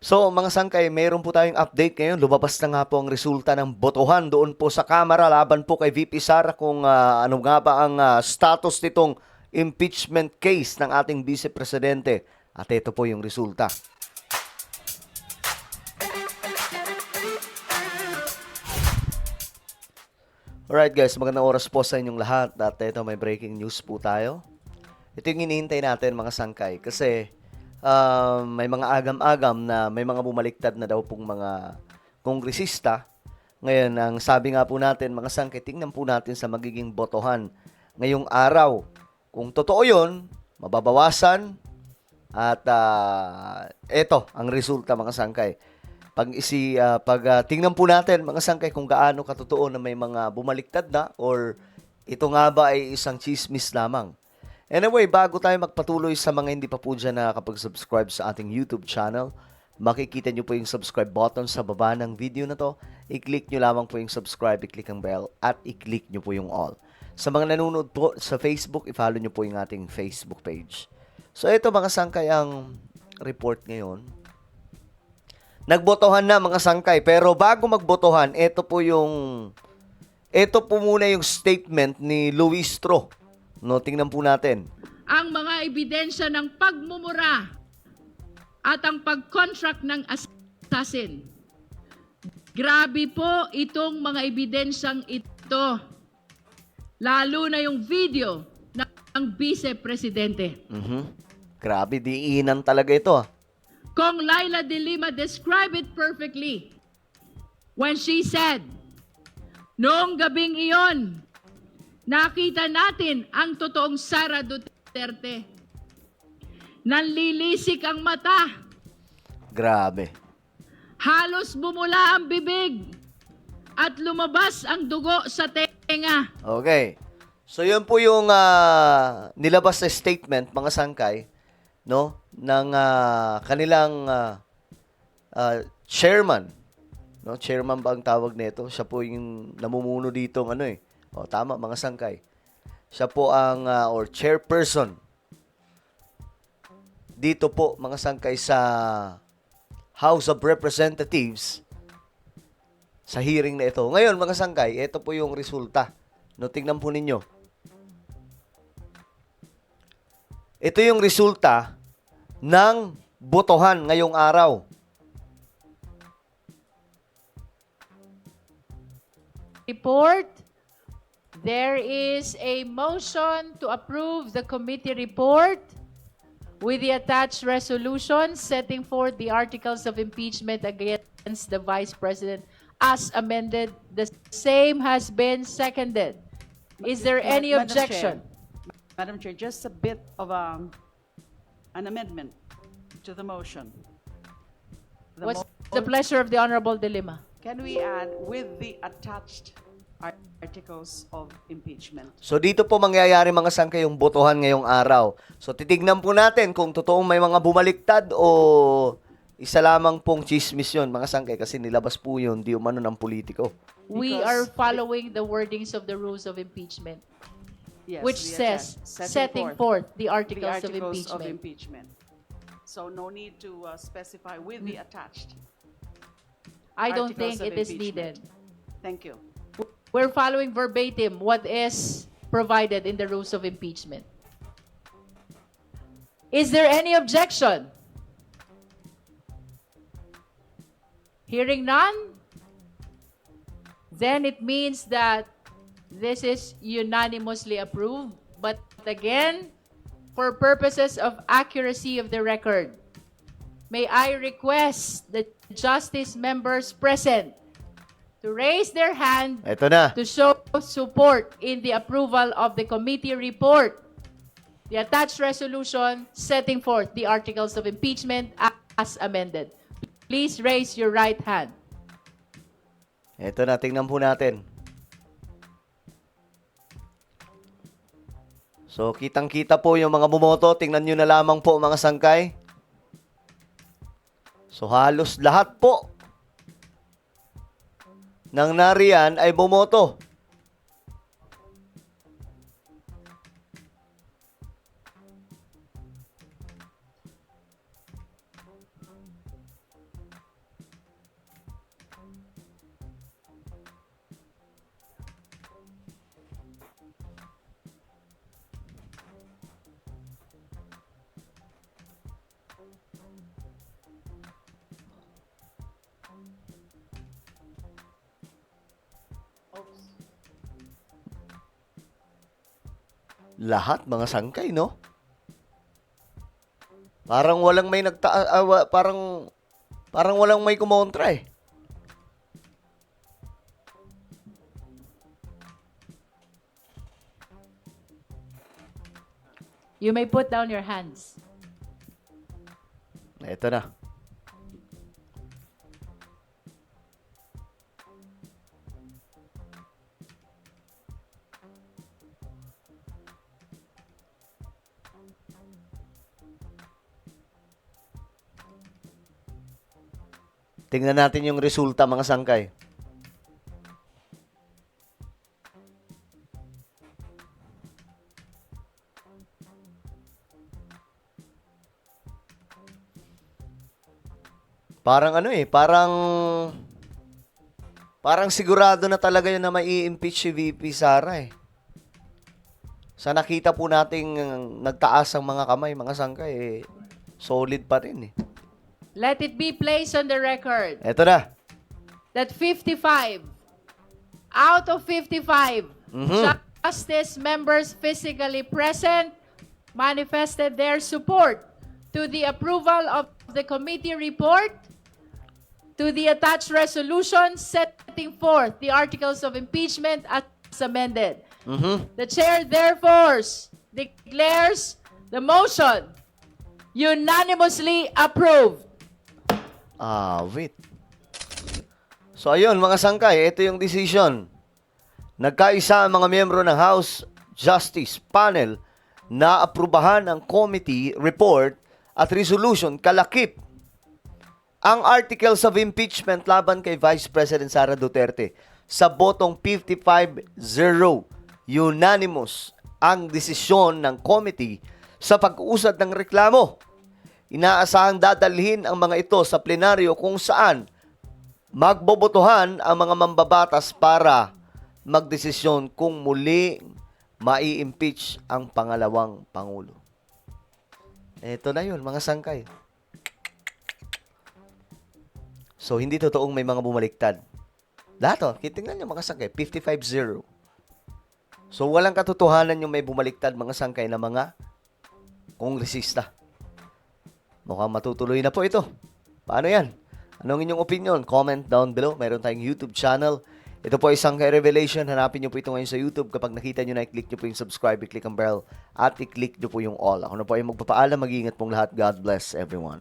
So mga sangkay, mayroon po tayong update ngayon. Lumabas na nga po ang resulta ng botohan doon po sa Kamara laban po kay VP Sara kung ano nga ba ang status nitong impeachment case ng ating Vice Presidente. At ito po yung resulta. Alright guys, magandang oras po sa inyong lahat. At ito may breaking news po tayo. Ito yung hinihintay natin mga sangkay kasi may mga agam-agam na may mga bumaliktad na daw pong mga kongresista. Ngayon, ang sabi nga po natin mga sangkay, tingnan po natin sa magiging botohan ngayong araw. Kung totoo yun, mababawasan at eto ang resulta mga sangkay. Tingnan po natin mga sangkay kung gaano katotoo na may mga bumaliktad na or ito nga ba ay isang chismis lamang. Anyway, bago tayo magpatuloy sa mga hindi pa po dyan nakakapag-subscribe sa ating YouTube channel, makikita nyo po yung subscribe button sa baba ng video na to. I-click nyo lamang po yung subscribe, i-click ang bell, at i-click nyo po yung all. Sa mga nanonood po sa Facebook, i-follow nyo po yung ating Facebook page. So ito mga sangkay ang report ngayon. Nagbotohan na mga sangkay, pero bago magbotohan, ito po muna yung statement ni Luis Tro. No, tingnan po natin. Ang mga ebidensya ng pagmumura at ang pag-contract ng assassin. Grabe po itong mga ebidensyang ito. Lalo na yung video ng Vice Presidente. Grabe, diinan talaga ito. Kong Laila de Lima described it perfectly when she said, noong gabing iyon, nakita natin ang totoong Sara Duterte. Nanlilisik ang mata. Grabe. Halos bumula ang bibig. At lumabas ang dugo sa tenga. Okay. So yun po yung nilabas na statement mga sangkay, no, ng kanilang chairman. No, chairman ba ang tawag nito? Siya po yung namumuno dito ng ano eh. O, tama, mga sangkay. Siya po ang, or chairperson. Dito po, mga sangkay, sa House of Representatives, sa hearing na ito. Ngayon, mga sangkay, ito po yung resulta. No, tingnan po ninyo. Ito yung resulta ng botohan ngayong araw. Report. There is a motion to approve the committee report with the attached resolution setting forth the articles of impeachment against the Vice President as amended. The same has been seconded. Is there any Madam objection? Chair. Madam Chair, just a bit of an amendment to the motion. What's the pleasure of the Honorable De Lima? Can we add with the attached articles of impeachment? So dito po mangyayari mga sangkay yung botohan ngayong araw. So titignan po natin kung totoong may mga bumaliktad o isa lamang pong chismis yun mga sangkay kasi nilabas po yun di umano ng politiko. We Because are following the wordings of the rules of impeachment, Yes, which the says setting forth the articles, the articles of of impeachment. impeachment. So no need to specify with the attached. I don't think articles of it is impeachment. needed. Thank you. We're following verbatim what is provided in the rules of impeachment. Is there any objection? Hearing none, then it means that this is unanimously approved. But again, for purposes of accuracy of the record, may I request the justice members present to raise their hand Ito na. to show support in the approval of the committee report, the attached resolution setting forth the articles of impeachment as amended. Please raise your right hand. Ito na, tingnan po natin. So, kitang-kita po yung mga bumoto. Tingnan nyo na lamang po mga sangkay. So, halos lahat po ng nariyan ay bumoto. Lahat mga sangkay, no? Parang walang may parang walang may kumontra eh. You may put down your hands. Ito na. Tingnan natin yung resulta mga sangkay. Parang ano eh, parang sigurado na talaga yun na mai-impeach si VP Sara eh. Sa nakita po nating nagtaas ang mga kamay, mga sangkay, eh, solid pa rin eh. Let it be placed on the record Eto na. that 55 out of 55 Justice members physically present manifested their support to the approval of the committee report, to the attached resolution setting forth the articles of impeachment as amended. The chair therefore declares the motion unanimously approved. Wait. So, ayun, mga sangkay, ito yung decision. Nagkaisa ang mga miyembro ng House Justice Panel na aprubahan ang committee report at resolution kalakip ang articles of impeachment laban kay Vice President Sara Duterte sa botong 55-0. Unanimous ang desisyon ng committee sa pag-uusad ng reklamo. Inaasahang dadalhin ang mga ito sa plenaryo kung saan magbobotohan ang mga mambabatas para magdesisyon kung muli mai-impeach ang pangalawang Pangulo. Ito na yun, mga sangkay. So, hindi totoong may mga bumaliktad. Lahat o, tingnan nyo mga sangkay, 55-0. So, walang katotohanan yung may bumaliktad mga sangkay na mga kongresista. Mukhang matutuloy na po ito. Paano yan? Anong inyong opinion? Comment down below. Meron tayong YouTube channel. Ito po ay Sangkay Revelation. Hanapin nyo po ito ngayon sa YouTube. Kapag nakita nyo na, i-click nyo po yung subscribe, i-click ang bell, at i-click nyo po yung all. Ako na po ay magpapaalam. Mag-iingat pong lahat. God bless everyone.